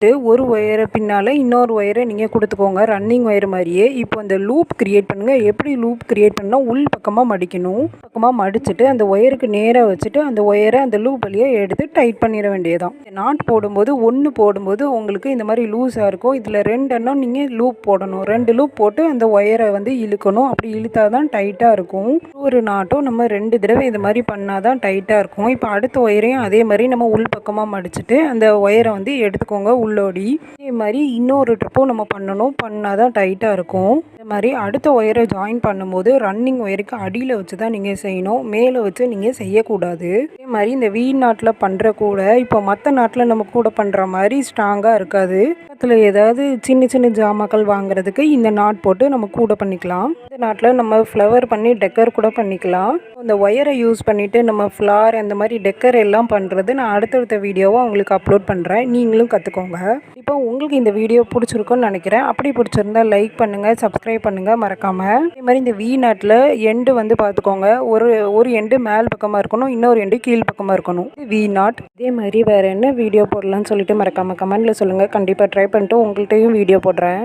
ஒரு ஒயரை பின்னால் இன்னொரு ஒயரை நீங்கள் கொடுத்துக்கோங்க. ரன்னிங் ஒயர் மாதிரியே. இப்போ அந்த லூப் கிரியேட் பண்ணுங்கள். எப்படி லூப் கிரியேட் பண்ணால் உள் பக்கமாக மடிக்கணும். பக்கமாக மடிச்சுட்டு அந்த ஒயருக்கு நேராக வச்சுட்டு அந்த ஒயரை அந்த லூப் வழியே எடுத்து டைட் பண்ணிட வேண்டியதான். நாட் போடும்போது ஒன்று போடும்போது உங்களுக்கு இந்த மாதிரி லூஸாக இருக்கும். இதில் 2 எண்ணம் நீங்கள் லூப் போடணும். 2 லூப் போட்டு அந்த ஒயரை இழுக்கணும். அப்படி இழுத்தா தான் டைட்டாக இருக்கும். ஒரு நாட்டும் நம்ம 2 தடவை இது மாதிரி பண்ணால் தான் டைட்டாக இருக்கும். இப்போ அடுத்த ஒயரையும் அதே மாதிரி நம்ம உள் பக்கமாக மடிச்சுட்டு அந்த ஒயரை எடுத்துக்கோங்க உள்ளோடி. இதே மாதிரி இன்னொரு ட்ரிப்பும் நம்ம பண்ணால் தான் டைட்டாக இருக்கும். இந்த மாதிரி அடுத்த ஒயரை ஜாயின் பண்ணும்போது ரன்னிங் ஒயருக்கு அடியில் வச்சு தான் நீங்கள் செய்யணும். மேலே வச்சு நீங்கள் செய்யக்கூடாது. இதே மாதிரி இந்த வி நாட்டில் பண்ணுற கூட இப்போ மற்ற நாட்டில் நம்ம கூட பண்ணுற மாதிரி ஸ்ட்ராங்காக இருக்காது. பக்கத்தில் ஏதாவது சின்ன சின்ன ஜாமாக்கள் வாங்குறதுக்கு இந்த நாட் போட்டு நம்ம கூட பண்ணிக்கலாம். இந்த நாட்டில் நம்ம ஃப்ளவர் பண்ணி டெக்கர் கூட பண்ணிக்கலாம். இந்த ஒயரை யூஸ் பண்ணிவிட்டு நம்ம ஃப்ளார் அந்த மாதிரி டெக்கர் எல்லாம் பண்ணுறது நான் அடுத்தடுத்த வீடியோவை உங்களுக்கு அப்லோட் பண்ணுறேன். நீங்களும் கற்றுக்கோங்க. இப்போ உங்களுக்கு இந்த வீடியோ பிடிச்சிருக்குன்னு நினைக்கிறேன். அப்படி பிடிச்சிருந்தா லைக் பண்ணுங்கள், சப்ஸ்கிரைப் பண்ணுங்கள் மறக்காமல். இதே மாதிரி இந்த வி நாட்டில் எண்டு பார்த்துக்கோங்க. ஒரு எண்டு மேல் பக்கமாக இருக்கணும், இன்னொரு எண்டு கீழ் பக்கமாக இருக்கணும். வி நாட். இதே மாதிரி வேறு என்ன வீடியோ போடலான்னு சொல்லிட்டு மறக்காமல் கமெண்ட்டில் சொல்லுங்கள். கண்டிப்பாக ட்ரை பண்ணிட்டு உங்கள்கிட்டையும் வீடியோ போடுறேன்.